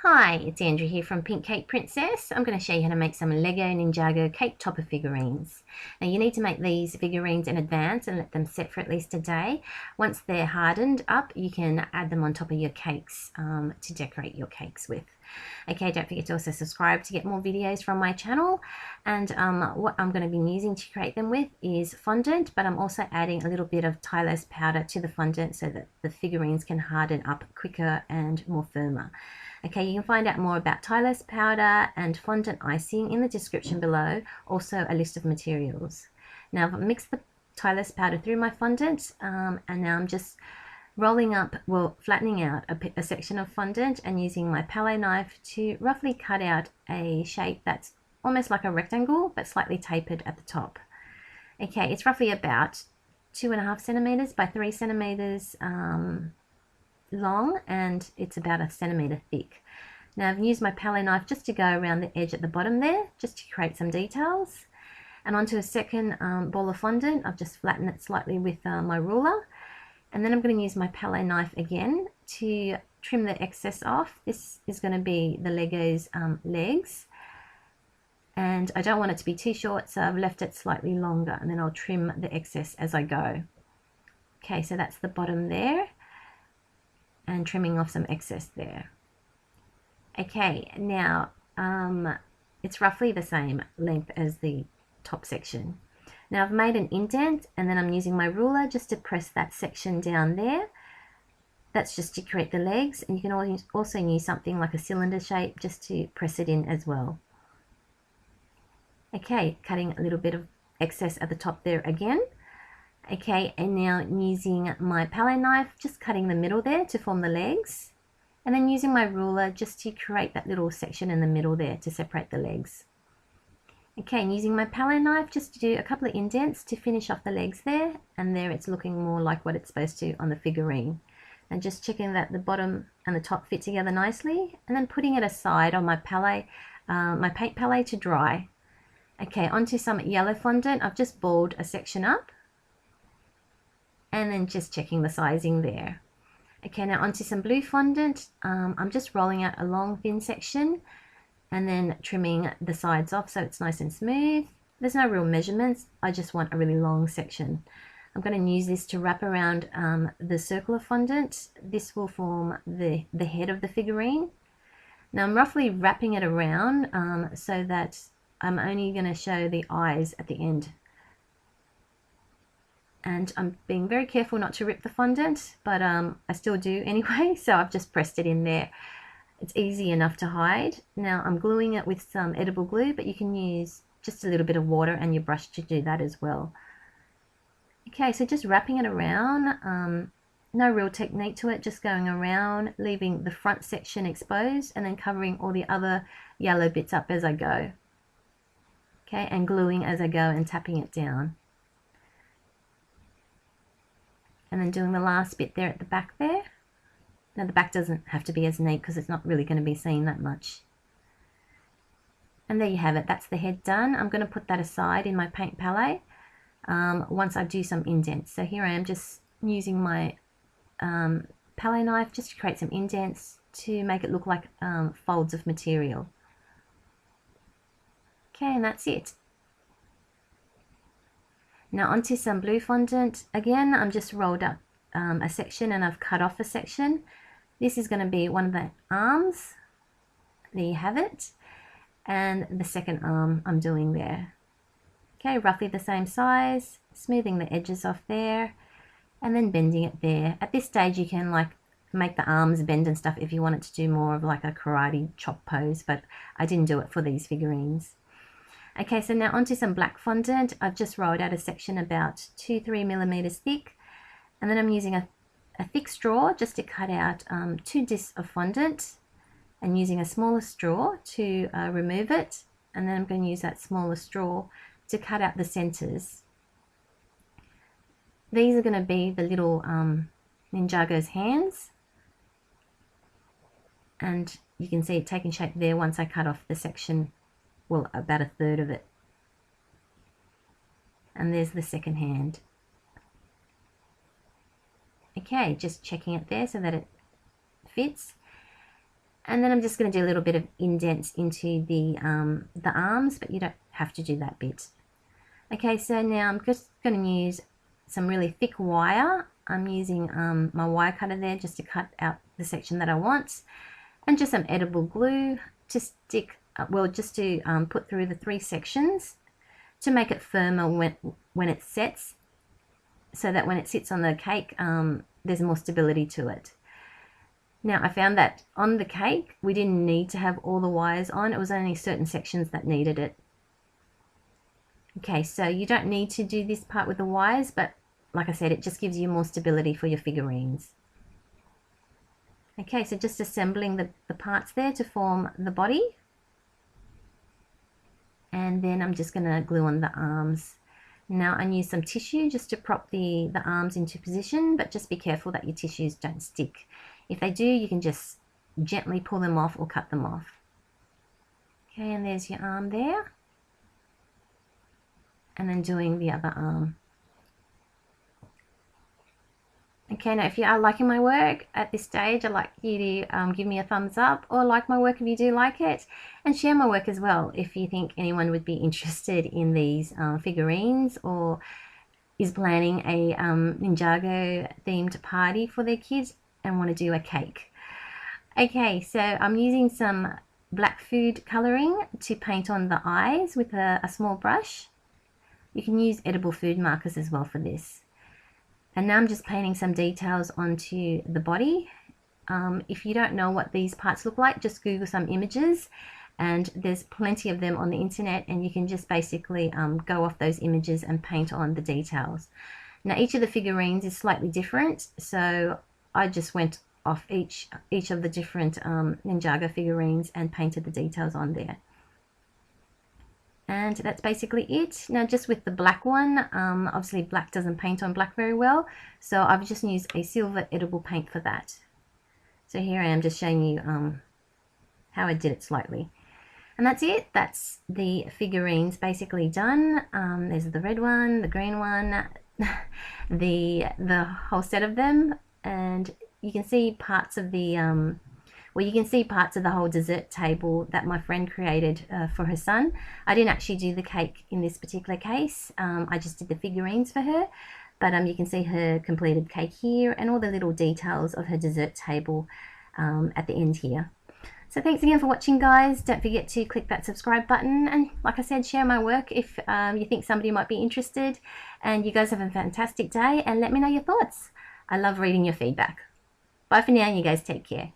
Hi, it's Andrew here from Pink Cake Princess. I'm going to show you how to make some Lego Ninjago cake topper figurines. Now you need to make these figurines in advance and let them set for at least a day. Once they're hardened up, you can add them on top of your cakes to decorate your cakes with. Okay, don't forget to also subscribe to get more videos from my channel. And what I'm going to be using to create them with is fondant, but I'm also adding a little bit of tylose powder to the fondant so that the figurines can harden up quicker and more firmer. Okay, you can find out more about tylose powder and fondant icing in the description below, also a list of materials. Now I've mixed the tylose powder through my fondant and now I'm just rolling up, well, flattening out a section of fondant and using my palette knife to roughly cut out a shape that's almost like a rectangle but slightly tapered at the top. Okay, it's roughly about 2.5 centimeters by 3 centimeters long, and it's about 1 centimeter thick. Now I've used my palette knife just to go around the edge at the bottom there, just to create some details. And onto a second ball of fondant, I've just flattened it slightly with my ruler. And then I'm going to use my palette knife again to trim the excess off. This is going to be the Lego's legs. And I don't want it to be too short, so I've left it slightly longer, and then I'll trim the excess as I go. Okay, so that's the bottom there, and trimming off some excess there. Okay, now it's roughly the same length as the top section. Now I've made an indent, and then I'm using my ruler just to press that section down there. That's just to create the legs, and you can also use something like a cylinder shape just to press it in as well. Okay, cutting a little bit of excess at the top there again. Okay, and now using my palette knife, just cutting the middle there to form the legs, and then using my ruler just to create that little section in the middle there to separate the legs. Okay, and using my palette knife just to do a couple of indents to finish off the legs there, and there it's looking more like what it's supposed to on the figurine. And just checking that the bottom and the top fit together nicely, and then putting it aside on my palette, my paint palette to dry. Okay, onto some yellow fondant. I've just balled a section up, and then just checking the sizing there. Okay, now onto some blue fondant. I'm just rolling out a long thin section and then trimming the sides off so it's nice and smooth. There's no real measurements, I just want a really long section. I'm going to use this to wrap around the circle of fondant. This will form the head of the figurine. Now I'm roughly wrapping it around so that I'm only going to show the eyes at the end. And I'm being very careful not to rip the fondant, but I still do anyway, so I've just pressed it in there. It's easy enough to hide. Now I'm gluing it with some edible glue, but you can use just a little bit of water and your brush to do that as well. Okay, so just wrapping it around, no real technique to it, just going around, leaving the front section exposed and then covering all the other yellow bits up as I go. Okay, and gluing as I go and tapping it down. And then doing the last bit there at the back there. Now the back doesn't have to be as neat because it's not really going to be seen that much. And there you have it, that's the head done. I'm going to put that aside in my paint palette once I do some indents. So here I am just using my palette knife just to create some indents to make it look like folds of material. Okay, and that's it. Now onto some blue fondant. Again, I'm just rolled up a section and I've cut off a section. This is going to be one of the arms. There you have it. And the second arm I'm doing there. Okay, roughly the same size. Smoothing the edges off there. And then bending it there. At this stage you can like make the arms bend and stuff if you want it to do more of like a karate chop pose. But I didn't do it for these figurines. Okay, so now onto some black fondant. I've just rolled out a section about 2-3 millimeters thick, and then I'm using a thick straw just to cut out 2 discs of fondant, and using a smaller straw to remove it, and then I'm going to use that smaller straw to cut out the centers. These are going to be the little Ninjago's hands, and you can see it taking shape there once I cut off the section. Well, about 1/3 of it. And there's the second hand. Okay, just checking it there so that it fits. And then I'm just going to do a little bit of indents into the arms, but you don't have to do that bit. Okay, so now I'm just going to use some really thick wire. I'm using my wire cutter there just to cut out the section that I want, and just some edible glue to stick, well, just to put through the 3 sections to make it firmer when it sets, so that when it sits on the cake, there's more stability to it. Now, I found that on the cake, we didn't need to have all the wires on. It was only certain sections that needed it. Okay, so you don't need to do this part with the wires, but like I said, it just gives you more stability for your figurines. Okay, so just assembling the parts there to form the body. And then I'm just going to glue on the arms. Now I use some tissue just to prop the arms into position, but just be careful that your tissues don't stick. If they do, you can just gently pull them off or cut them off. Okay, and there's your arm there. And then doing the other arm. Okay, now if you are liking my work at this stage, I'd like you to give me a thumbs up, or like my work if you do like it, and share my work as well if you think anyone would be interested in these figurines, or is planning a Ninjago themed party for their kids and want to do a cake. Okay, so I'm using some black food colouring to paint on the eyes with a small brush. You can use edible food markers as well for this. And now I'm just painting some details onto the body. If you don't know what these parts look like, just Google some images, and there's plenty of them on the internet, and you can just basically go off those images and paint on the details. Now each of the figurines is slightly different, so I just went off each of the different Ninjago figurines and painted the details on there. And that's basically it. Now just with the black one, obviously black doesn't paint on black very well, so I've just used a silver edible paint for that. So here I am just showing you how I did it slightly. And that's it. That's the figurines basically done. There's the red one, the green one, the whole set of them, and you can see parts of the well, you can see parts of the whole dessert table that my friend created for her son. I didn't actually do the cake in this particular case. I just did the figurines for her. But you can see her completed cake here and all the little details of her dessert table at the end here. So thanks again for watching, guys. Don't forget to click that subscribe button. And like I said, share my work if you think somebody might be interested. And you guys have a fantastic day, and let me know your thoughts. I love reading your feedback. Bye for now, and you guys take care.